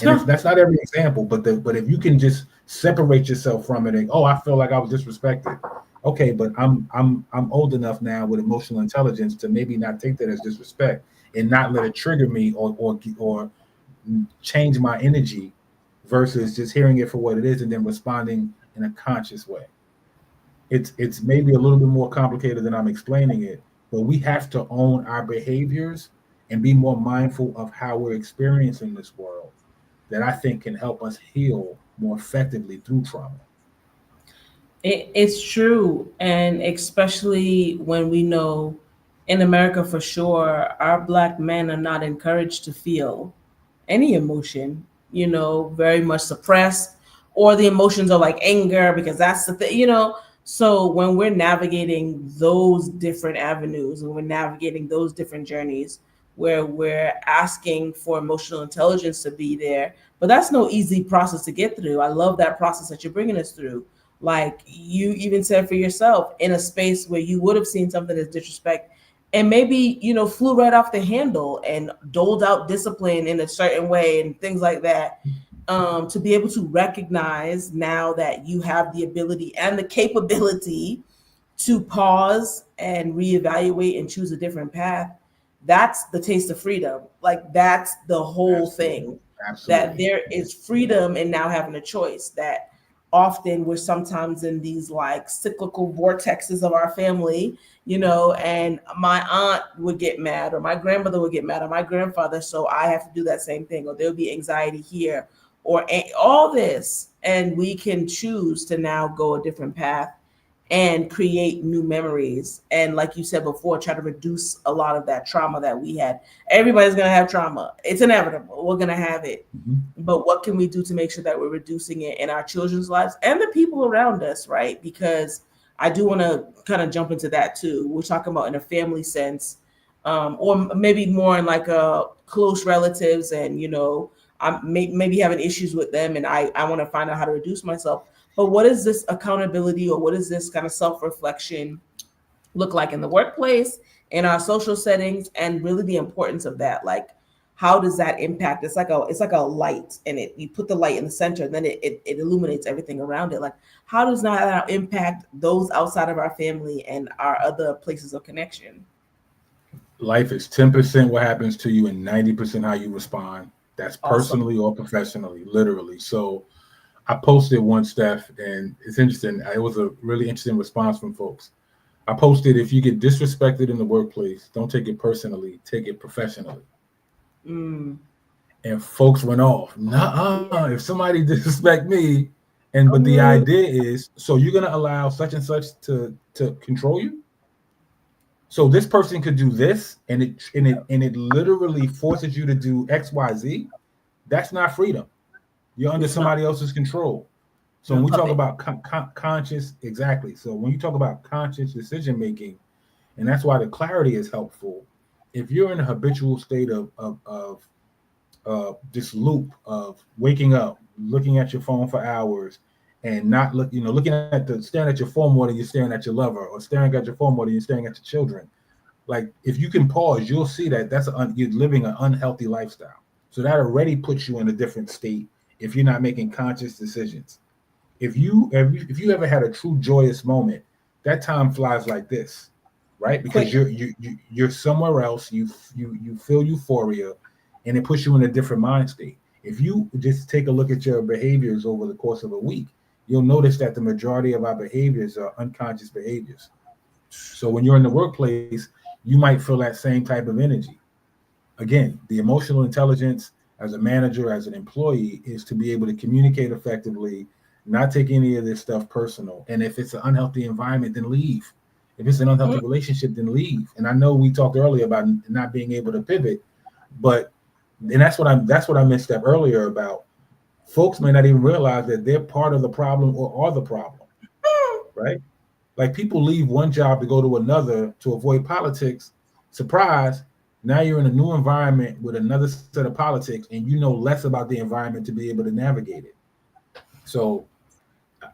And that's not every example, but if you can just separate yourself from it and, I feel like I was disrespected. Okay, but I'm old enough now with emotional intelligence to maybe not take that as disrespect and not let it trigger me or change my energy versus just hearing it for what it is and then responding in a conscious way. It's maybe a little bit more complicated than I'm explaining it, but we have to own our behaviors and be more mindful of how we're experiencing this world. That I think can help us heal more effectively through trauma. It's true. And especially when we know in America for sure, our Black men are not encouraged to feel any emotion, very much suppressed, or the emotions are like anger, because that's the thing, So when we're navigating those different avenues, when we're navigating those different journeys, where we're asking for emotional intelligence to be there, but that's no easy process to get through. I love that process that you're bringing us through. Like you even said for yourself, in a space where you would have seen something as disrespect and maybe, flew right off the handle and doled out discipline in a certain way and things like that, to be able to recognize now that you have the ability and the capability to pause and reevaluate and choose a different path. That's the taste of freedom. Like that's the whole thing. Absolutely. That there is freedom in now having a choice, that often we're sometimes in these like cyclical vortexes of our family, and my aunt would get mad, or my grandmother would get mad, or my grandfather, so I have to do that same thing, or there'll be anxiety here, or all this, and we can choose to now go a different path and create new memories. And like you said before, try to reduce a lot of that trauma that we had. Everybody's going to have trauma. It's inevitable. We're going to have it. Mm-hmm. But what can we do to make sure that we're reducing it in our children's lives and the people around us, right? Because I do want to kind of jump into that too. We're talking about in a family sense, or maybe more in like a close relatives, and I'm maybe having issues with them, and I want to find out how to reduce myself. But what is this accountability, or what is this kind of self-reflection look like in the workplace, in our social settings, and really the importance of that? Like, how does that impact? It's like a light, and you put the light in the center, and then it illuminates everything around it. Like, how does that impact those outside of our family and our other places of connection? Life is 10% what happens to you and 90% how you respond. That's personally or professionally, literally. So I posted one, Steph, and it's interesting. It was a really interesting response from folks. I posted, if you get disrespected in the workplace, don't take it personally, take it professionally. Mm. And folks went off. Nuh-uh, if somebody disrespect me, but the idea is, so you're gonna allow such and such to control you? So this person could do this, and it literally forces you to do X, Y, Z. That's not freedom. You're under somebody else's control. So when we talk about conscious, exactly. So when you talk about conscious decision making, and that's why the clarity is helpful. If you're in a habitual state of this loop of waking up, looking at your phone for hours, and not staring at your phone more than you're staring at your lover, or staring at your phone more than you're staring at your children. Like, if you can pause, you'll see that you're living an unhealthy lifestyle. So that already puts you in a different state if you're not making conscious decisions. If you ever had a true joyous moment, that time flies like this, right? Because you're somewhere else. You feel euphoria, and it puts you in a different mind state. If you just take a look at your behaviors over the course of a week, you'll notice that the majority of our behaviors are unconscious behaviors. So when you're in the workplace, you might feel that same type of energy. Again, the emotional intelligence as a manager, as an employee, is to be able to communicate effectively, not take any of this stuff personal. And if it's an unhealthy environment, then leave. If it's an unhealthy relationship, then leave. And I know we talked earlier about not being able to pivot, and that's what I missed up earlier about. Folks may not even realize that they're part of the problem or are the problem, right? Like, people leave one job to go to another to avoid politics. Surprise, now you're in a new environment with another set of politics, and you know less about the environment to be able to navigate it. So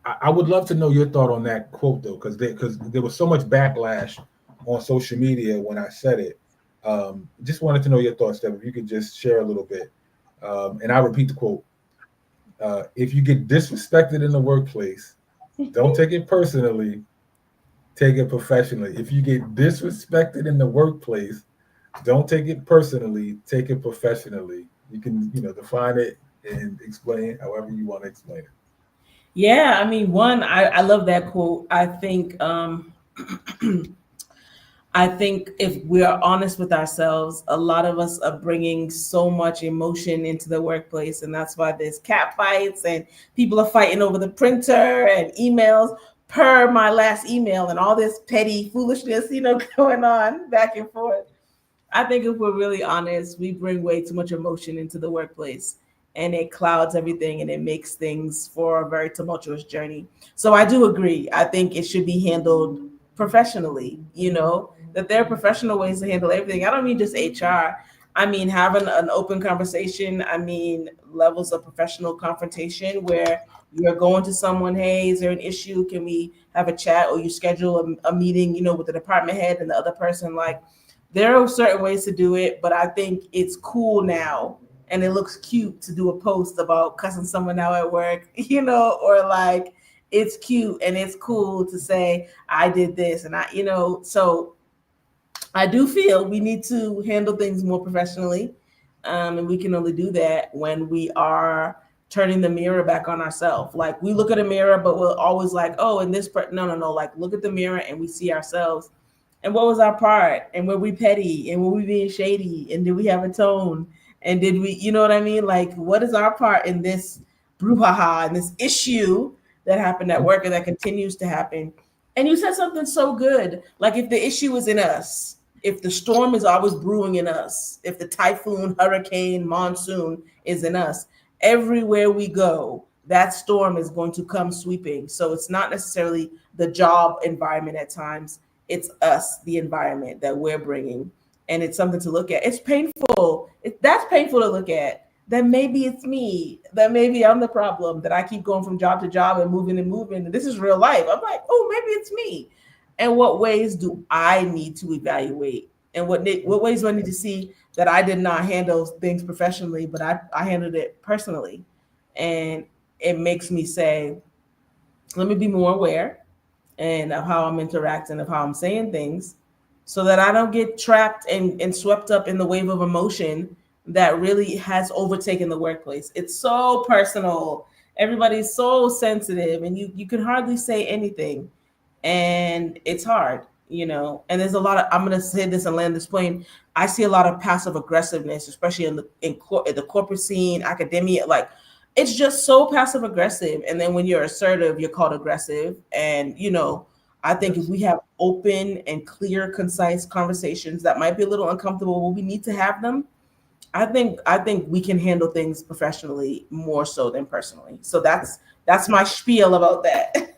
I would love to know your thought on that quote, though, because there was so much backlash on social media when I said it. Just wanted to know your thoughts, Steph. If you could just share a little bit. And I'll repeat the quote. If you get disrespected in the workplace, don't take it personally, take it professionally. If you get disrespected in the workplace, don't take it personally, take it professionally. You can, define it and explain it however you want to explain it. Yeah, I mean, I love that quote. I think I think if we are honest with ourselves, a lot of us are bringing so much emotion into the workplace, and that's why there's cat fights and people are fighting over the printer and emails per my last email and all this petty foolishness, going on back and forth. I think if we're really honest, we bring way too much emotion into the workplace, and it clouds everything, and it makes things for a very tumultuous journey. So I do agree. I think it should be handled professionally, that there are professional ways to handle everything. I don't mean just HR. I mean, having an open conversation. I mean, levels of professional confrontation where you're going to someone, hey, is there an issue? Can we have a chat? Or you schedule a meeting, with the department head and the other person. Like, there are certain ways to do it, but I think it's cool now, and it looks cute to do a post about cussing someone out at work, or like, it's cute and it's cool to say, I did this, and so I do feel we need to handle things more professionally. And we can only do that when we are turning the mirror back on ourselves. Like we look at a mirror, but we're always like, oh, and this no. Like look at the mirror and we see ourselves. And what was our part? And were we petty? And were we being shady? And did we have a tone? And did we, you know what I mean? Like, what is our part in this brouhaha and this issue that happened at work and that continues to happen? And you said something so good. Like, if the issue is in us, if the storm is always brewing in us, if the typhoon, hurricane, monsoon is in us, everywhere we go, that storm is going to come sweeping. So it's not necessarily the job environment at times, it's us, the environment that we're bringing. And it's something to look at. It's painful. That's painful to look at. That maybe it's me, that maybe I'm the problem, that I keep going from job to job and moving and moving. And this is real life. I'm like, oh, maybe it's me. And what ways do I need to evaluate? And what ways do I need to see that I did not handle things professionally, but I handled it personally? And it makes me say, let me be more aware and of how I'm interacting, of how I'm saying things, so that I don't get trapped and swept up in the wave of emotion that really has overtaken the workplace. It's so personal. Everybody's so sensitive, and you can hardly say anything. And it's hard, and there's a lot of, I'm going to say this and land this plane. I see a lot of passive aggressiveness, especially in the corporate scene, academia. Like, it's just so passive aggressive. And then when you're assertive, you're called aggressive. And, I think if we have open and clear, concise conversations that might be a little uncomfortable, but we need to have them, I think we can handle things professionally more so than personally. So that's my spiel about that.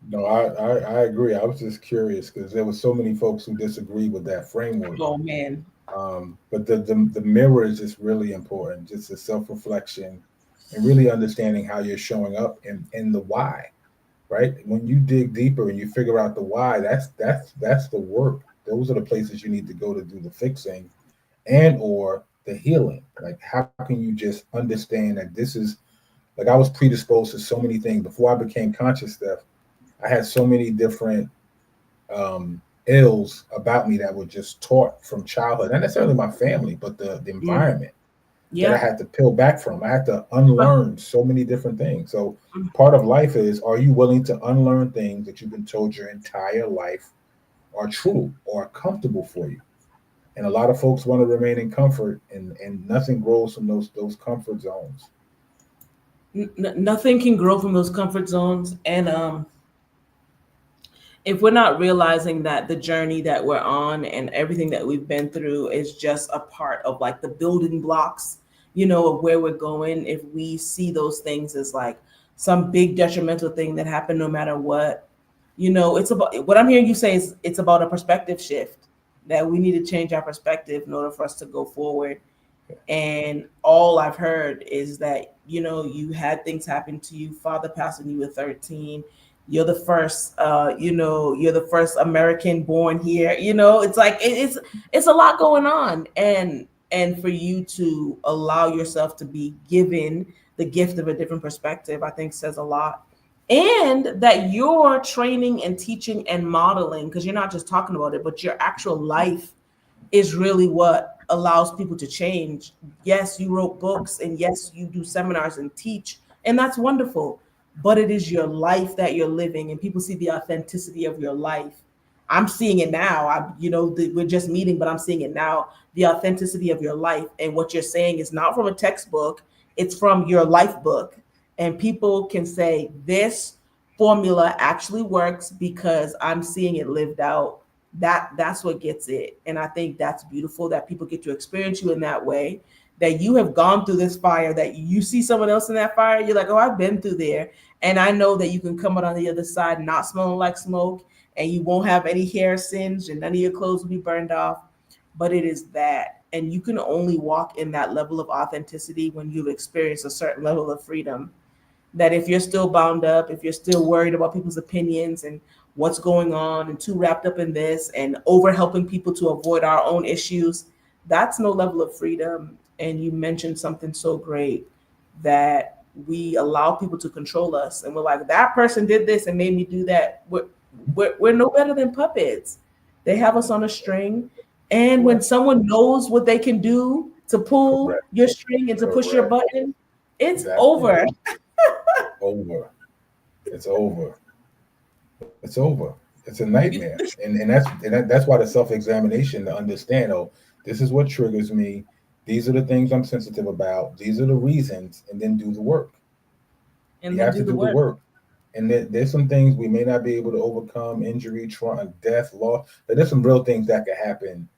No, I agree. I was just curious because there were so many folks who disagree with that framework. Oh man. But the mirror is just really important, just the self-reflection and really understanding how you're showing up and the why, right? When you dig deeper and you figure out the why, that's the work. Those are the places you need to go to do the fixing and or the healing. Like, how can you just understand that this is, like, I was predisposed to so many things before I became conscious, Steph. I had so many different ills about me that were just taught from childhood, not necessarily my family, but the environment that I had to peel back from. I had to unlearn so many different things. So part of life is, are you willing to unlearn things that you've been told your entire life are true or are comfortable for you? And a lot of folks want to remain in comfort, and nothing grows from those comfort zones. Nothing can grow from those comfort zones. And if we're not realizing that the journey that we're on and everything that we've been through is just a part of, like, the building blocks, of where we're going, if we see those things as like some big detrimental thing that happened no matter what, it's about, what I'm hearing you say is, it's about a perspective shift, that we need to change our perspective in order for us to go forward. And all I've heard is that, you had things happen to you. Father passed when you were 13. You're the first, you're the first American born here. It's like, it's a lot going on. And for you to allow yourself to be given the gift of a different perspective, I think says a lot. And that you're training and teaching and modeling, because you're not just talking about it, but your actual life is really what allows people to change. Yes, you wrote books, and yes, you do seminars and teach, and that's wonderful. But it is your life that you're living, and people see the authenticity of your life. I'm seeing it now. We're just meeting, but I'm seeing it now. The authenticity of your life, and what you're saying is not from a textbook; it's from your life book. And people can say, this formula actually works because I'm seeing it lived out. That's what gets it. And I think that's beautiful, that people get to experience you in that way, that you have gone through this fire, that you see someone else in that fire. You're like, oh, I've been through there. And I know that you can come out on the other side not smelling like smoke, and you won't have any hair singed, and none of your clothes will be burned off. But it is that. And you can only walk in that level of authenticity when you've experienced a certain level of freedom. That if you're still bound up, if you're still worried about people's opinions and what's going on, and too wrapped up in this and over helping people to avoid our own issues, that's no level of freedom. And you mentioned something so great, that we allow people to control us, and we're like, that person did this and made me do that. We're no better than puppets. They have us on a string. And when someone knows what they can do to pull your string and to push your button, It's Exactly. over. Over. It's over. It's over. It's a nightmare. And that's why the self-examination, to understand, oh, this is what triggers me. These are the things I'm sensitive about. These are the reasons, and then do the work. And You then have do to the do the work. work. And there's some things we may not be able to overcome: injury, trauma, death, loss. But there's some real things that could happen.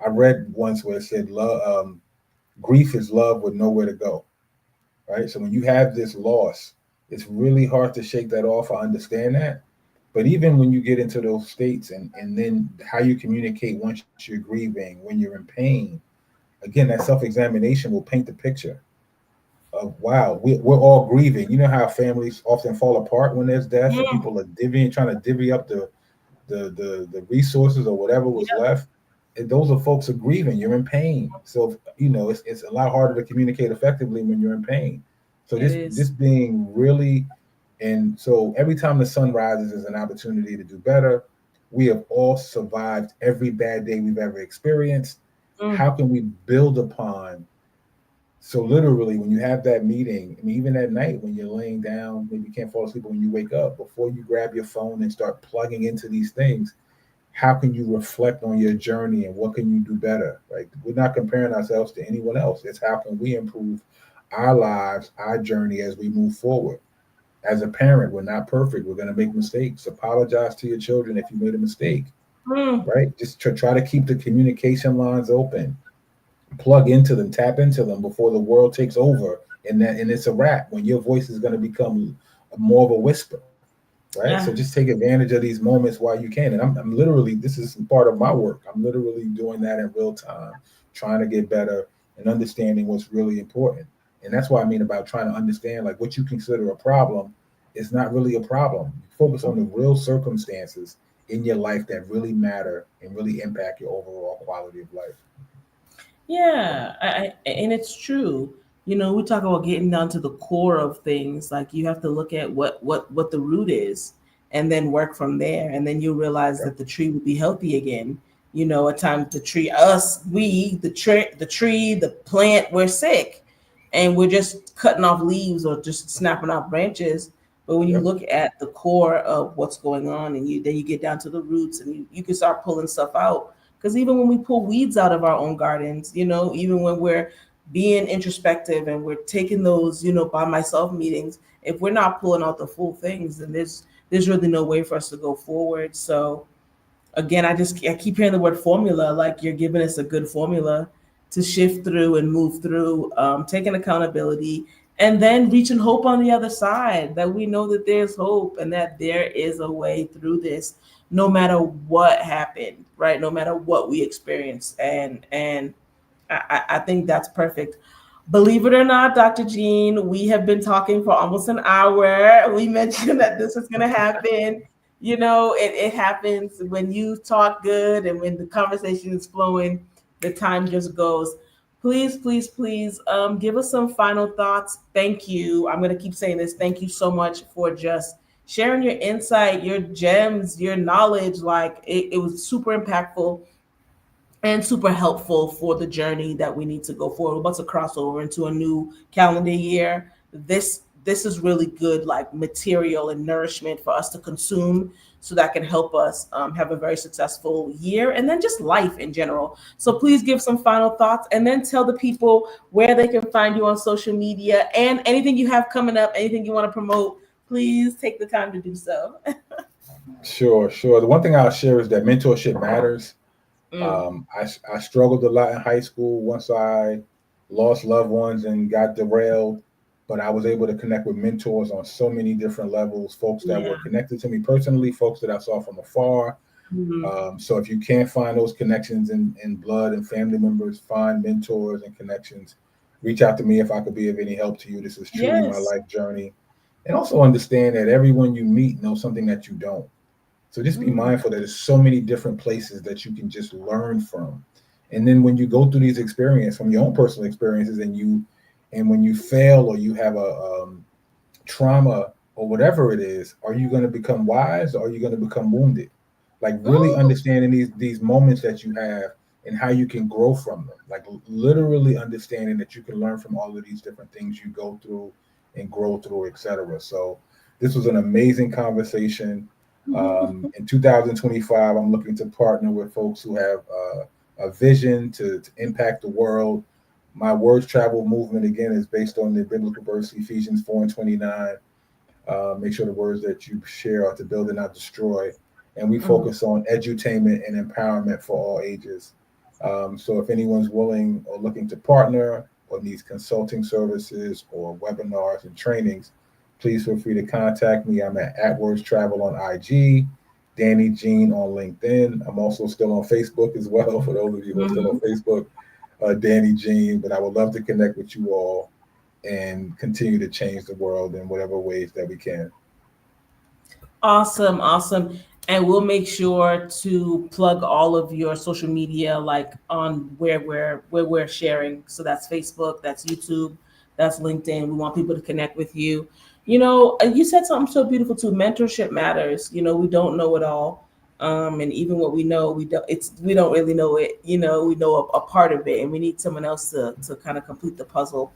I read once where it said, love, grief is love with nowhere to go. Right. So when you have this loss, it's really hard to shake that off. I understand that. But even when you get into those states, and then how you communicate once you're grieving, when you're in pain, again, that self examination will paint the picture of, wow, we're all grieving. You know how families often fall apart when there's death and Mm, people are trying to divvy up the resources or whatever was yeah, left. And those are folks are grieving. You're in pain, so it's a lot harder to communicate effectively when you're in pain. So it this is. being really, and so every time the sun rises is an opportunity to do better. We have all survived every bad day we've ever experienced. Mm, How can we build upon? So literally, when you have that meeting, I mean, even at night when you're laying down, maybe you can't fall asleep, but when you wake up, before you grab your phone and start plugging into these things, how can you reflect on your journey and what can you do better? Right? We're not comparing ourselves to anyone else. It's how can we improve our lives, our journey as we move forward. As a parent, we're not perfect. We're going to make mistakes. Apologize to your children if you made a mistake. mm. Right? Just try to keep the communication lines open, plug into them, tap into them before the world takes over, and it's a wrap when your voice is going to become more of a whisper, right? So Yeah. just take advantage of these moments while you can. And I'm literally, this is part of my work. I'm literally doing that in real time, trying to get better and understanding what's really important. And that's what I mean about trying to understand, like, what you consider a problem is not really a problem. Focus on the real circumstances in your life that really matter and really impact your overall quality of life. Yeah, and it's true. We talk about getting down to the core of things. Like you have to look at what the root is, and then work from there. And then you realize Okay. that the tree will be healthy again. At times the tree, us, we, the plant, we're sick, and we're just cutting off leaves or just snapping off branches. But when you Yep. look at the core of what's going on, and you get down to the roots, and you can start pulling stuff out, because even when we pull weeds out of our own gardens, even when we're being introspective and we're taking those, by myself meetings, if we're not pulling out the full things, then there's really no way for us to go forward. So again, I keep hearing the word formula, like you're giving us a good formula to shift through and move through, taking accountability, and then reaching hope on the other side, that we know that there's hope and that there is a way through this, no matter what happened, right? No matter what we experienced. And I think that's perfect. Believe it or not, Dr. Jean, we have been talking for almost an hour. We mentioned that this is going to happen. It happens when you talk good and when the conversation is flowing, the time just goes. Please, please, please, give us some final thoughts. Thank you. I'm going to keep saying this. Thank you so much for just sharing your insight, your gems, your knowledge. Like it was super impactful and super helpful for the journey that we need to go forward. We're about to cross over into a new calendar year. This is really good, like material and nourishment for us to consume, so that can help us have a very successful year and then just life in general. So please give some final thoughts and then tell the people where they can find you on social media and anything you have coming up, anything you want to promote. Please take the time to do so. Sure, sure. The one thing I'll share is that mentorship matters. Mm, I struggled a lot in high school once I lost loved ones and got derailed, but I was able to connect with mentors on so many different levels, folks that yeah. were connected to me personally, folks that I saw from afar. Mhm. So if you can't find those connections in blood and family members, find mentors and connections. Reach out to me if I could be of any help to you. This is truly my Yes. life journey. And also understand that everyone you meet knows something that you don't. So just be Mm. mindful that there's so many different places that you can just learn from. And then when you go through these experiences from your own personal experiences, and when you fail or you have a trauma or whatever it is, are you going to become wise or are you going to become wounded? Like really Ooh. understanding these moments that you have and how you can grow from them. Like literally understanding that you can learn from all of these different things you go through and grow through, etc. So this was an amazing conversation. In 2025, I'm looking to partner with folks who have a vision to impact the world. My words travel movement, again, is based on the biblical verse Ephesians 4:29. Make sure the words that you share are to build and not destroy. And we focus on edutainment and empowerment for all ages. So if anyone's willing or looking to partner or needs consulting services or webinars and trainings, please feel free to contact me. I'm at Words Travel on IG, Danny Jean on LinkedIn. I'm also still on Facebook as well, for those of you who are still on Facebook, Danny Jean. But I would love to connect with you all and continue to change the world in whatever ways that we can. Awesome, awesome. And we'll make sure to plug all of your social media, like on where we're sharing. So that's Facebook, that's YouTube, that's LinkedIn. We want people to connect with you. You said something so beautiful too. Mentorship matters. We don't know it all. And even what we know, we don't really know it. We know a part of it, and we need someone else to kind of complete the puzzle.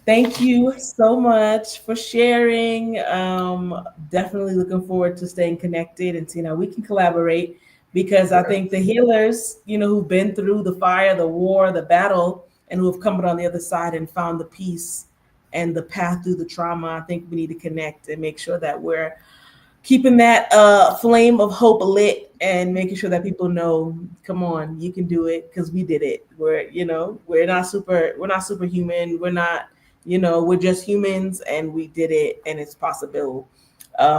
Thank you so much for sharing. Definitely looking forward to staying connected and seeing how we can collaborate, because I think the healers, who've been through the fire, the war, the battle, and who have come out on the other side and found the peace and the path through the trauma, I think we need to connect and make sure that we're keeping that flame of hope lit and making sure that people know, come on, you can do it, because we did it. We're not superhuman. We're not, we're just humans, and we did it, and it's possible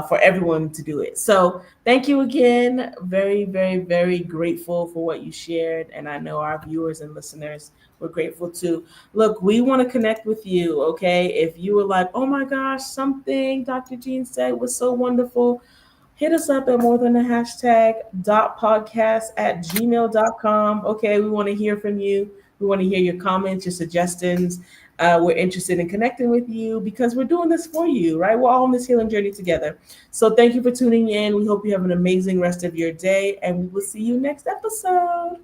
for everyone to do it. So thank you again. Very, very, very grateful for what you shared. And I know our viewers and listeners were grateful too. Look, we want to connect with you, okay? If you were like, oh my gosh, something Dr. Jean said was so wonderful, hit us up at morethanahashtag.podcast at gmail.com. Okay, we want to hear from you. We want to hear your comments, your suggestions. We're interested in connecting with you because we're doing this for you, right? We're all on this healing journey together. So thank you for tuning in. We hope you have an amazing rest of your day, and we will see you next episode.